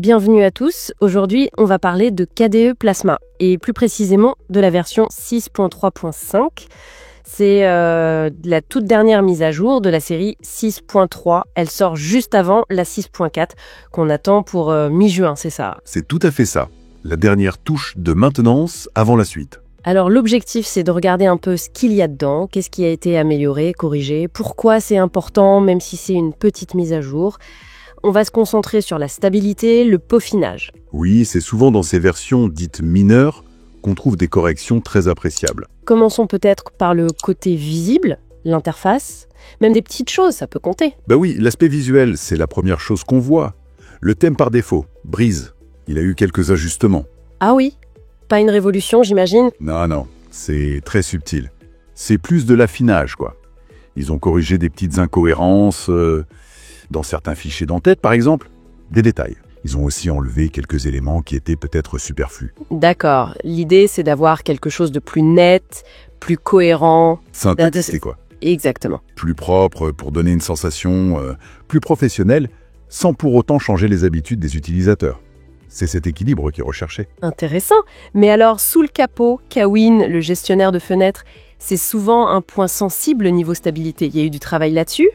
Bienvenue à tous. Aujourd'hui, on va parler de KDE Plasma et plus précisément de la version 6.3.5. C'est la toute dernière mise à jour de la série 6.3. Elle sort juste avant la 6.4 qu'on attend pour mi-juin, c'est ça? C'est tout à fait ça. La dernière touche de maintenance avant la suite. Alors l'objectif, c'est de regarder un peu ce qu'il y a dedans, qu'est-ce qui a été amélioré, corrigé, pourquoi c'est important, même si c'est une petite mise à jour. On va se concentrer sur la stabilité, le peaufinage. Oui, c'est souvent dans ces versions dites mineures qu'on trouve des corrections très appréciables. Commençons peut-être par le côté visible, l'interface. Même des petites choses, ça peut compter. Bah oui, l'aspect visuel, c'est la première chose qu'on voit. Le thème par défaut, Breeze, il a eu quelques ajustements. Ah oui? Pas une révolution, j'imagine? Non, c'est très subtil. C'est plus de l'affinage, quoi. Ils ont corrigé des petites incohérences, dans certains fichiers d'entête, par exemple, des détails. Ils ont aussi enlevé quelques éléments qui étaient peut-être superflus. D'accord. L'idée, c'est d'avoir quelque chose de plus net, plus cohérent. Synthétisé, quoi. Exactement. Plus propre pour donner une sensation plus professionnelle, sans pour autant changer les habitudes des utilisateurs. C'est cet équilibre qui est recherché. Intéressant. Mais alors, sous le capot, Kawin, le gestionnaire de fenêtres, c'est souvent un point sensible niveau stabilité. Il y a eu du travail là-dessus?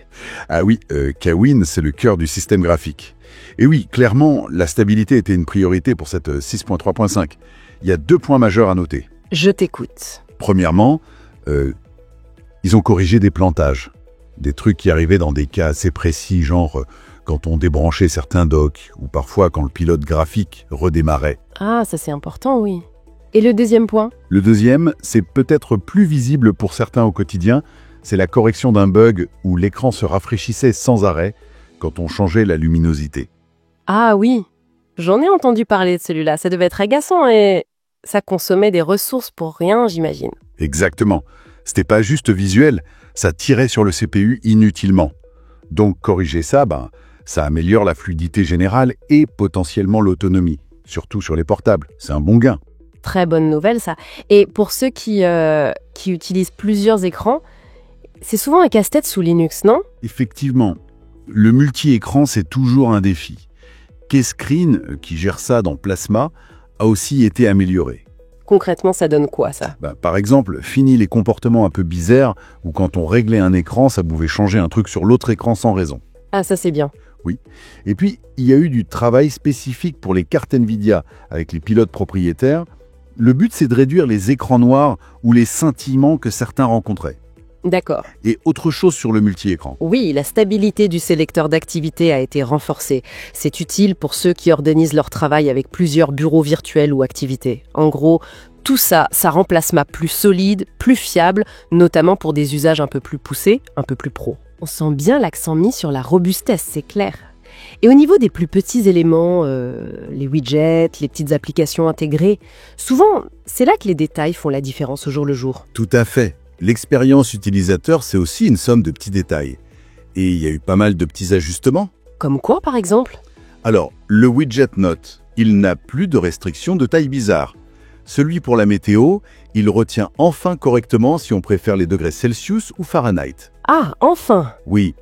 Ah oui, Kawin, c'est le cœur du système graphique. Et oui, clairement, la stabilité était une priorité pour cette 6.3.5. Il y a 2 points majeurs à noter. Je t'écoute. Premièrement, ils ont corrigé des plantages. Des trucs qui arrivaient dans des cas assez précis, genre quand on débranchait certains docks, ou parfois quand le pilote graphique redémarrait. Ah, ça c'est important, oui. Et le deuxième point? Le deuxième, c'est peut-être plus visible pour certains au quotidien, c'est la correction d'un bug où l'écran se rafraîchissait sans arrêt quand on changeait la luminosité. Ah oui, j'en ai entendu parler de celui-là. Ça devait être agaçant et ça consommait des ressources pour rien, j'imagine. Exactement. C'était pas juste visuel, ça tirait sur le CPU inutilement. Donc corriger ça, ça améliore la fluidité générale et potentiellement l'autonomie, surtout sur les portables. C'est un bon gain. Très bonne nouvelle, ça. Et pour ceux qui utilisent plusieurs écrans, c'est souvent un casse-tête sous Linux, non? Effectivement, le multi-écran, c'est toujours un défi. Kscreen, qui gère ça dans Plasma, a aussi été amélioré. Concrètement, ça donne quoi, ça? Par exemple, fini les comportements un peu bizarres où quand on réglait un écran, ça pouvait changer un truc sur l'autre écran sans raison. Ah, ça c'est bien. Oui. Et puis, il y a eu du travail spécifique pour les cartes NVIDIA avec les pilotes propriétaires. Le but, c'est de réduire les écrans noirs ou les scintillements que certains rencontraient. D'accord. Et autre chose sur le multi-écran. Oui, la stabilité du sélecteur d'activité a été renforcée. C'est utile pour ceux qui organisent leur travail avec plusieurs bureaux virtuels ou activités. En gros, tout ça rend Plasma plus solide, plus fiable, notamment pour des usages un peu plus poussés, un peu plus pro. On sent bien l'accent mis sur la robustesse, c'est clair. Et au niveau des plus petits éléments, les widgets, les petites applications intégrées, souvent, c'est là que les détails font la différence au jour le jour. Tout à fait. L'expérience utilisateur, c'est aussi une somme de petits détails. Et il y a eu pas mal de petits ajustements. Comme quoi, par exemple? Alors, le widget Note, il n'a plus de restriction de taille bizarre. Celui pour la météo, il retient enfin correctement si on préfère les degrés Celsius ou Fahrenheit. Ah, enfin! Oui.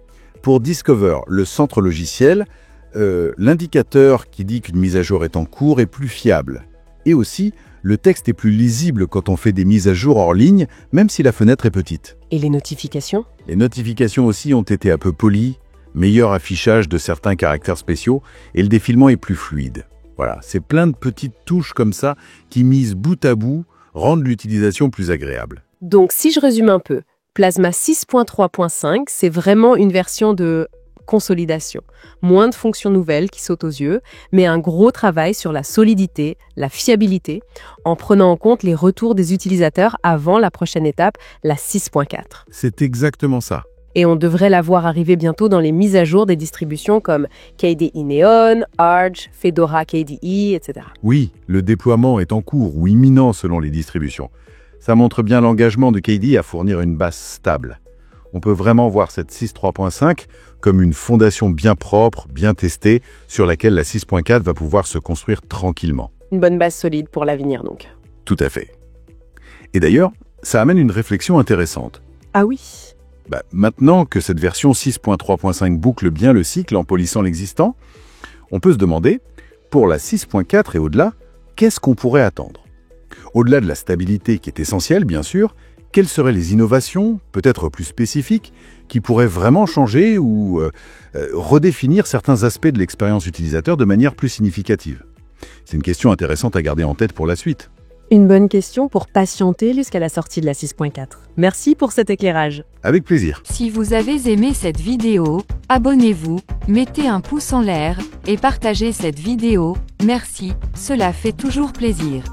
Pour Discover, le centre logiciel, l'indicateur qui dit qu'une mise à jour est en cours est plus fiable. Et aussi, le texte est plus lisible quand on fait des mises à jour hors ligne, même si la fenêtre est petite. Et les notifications? Les notifications aussi ont été un peu polies, meilleur affichage de certains caractères spéciaux, et le défilement est plus fluide. Voilà, c'est plein de petites touches comme ça qui, mises bout à bout, rendent l'utilisation plus agréable. Donc, si je résume un peu, Plasma 6.3.5, c'est vraiment une version de consolidation. Moins de fonctions nouvelles qui sautent aux yeux, mais un gros travail sur la solidité, la fiabilité, en prenant en compte les retours des utilisateurs avant la prochaine étape, la 6.4. C'est exactement ça. Et on devrait la voir arriver bientôt dans les mises à jour des distributions comme KDE Neon, Arch, Fedora KDE, etc. Oui, le déploiement est en cours ou imminent selon les distributions. Ça montre bien l'engagement de KDE à fournir une base stable. On peut vraiment voir cette 6.3.5 comme une fondation bien propre, bien testée, sur laquelle la 6.4 va pouvoir se construire tranquillement. Une bonne base solide pour l'avenir donc. Tout à fait. Et d'ailleurs, ça amène une réflexion intéressante. Ah oui. Maintenant que cette version 6.3.5 boucle bien le cycle en polissant l'existant, on peut se demander Pour la 6.4 et au-delà, qu'est-ce qu'on pourrait attendre? Au-delà de la stabilité qui est essentielle, bien sûr, quelles seraient les innovations, peut-être plus spécifiques, qui pourraient vraiment changer ou redéfinir certains aspects de l'expérience utilisateur de manière plus significative? C'est une question intéressante à garder en tête pour la suite. Une bonne question pour patienter jusqu'à la sortie de la 6.4. Merci pour cet éclairage. Avec plaisir. Si vous avez aimé cette vidéo, abonnez-vous, mettez un pouce en l'air et partagez cette vidéo. Merci, cela fait toujours plaisir.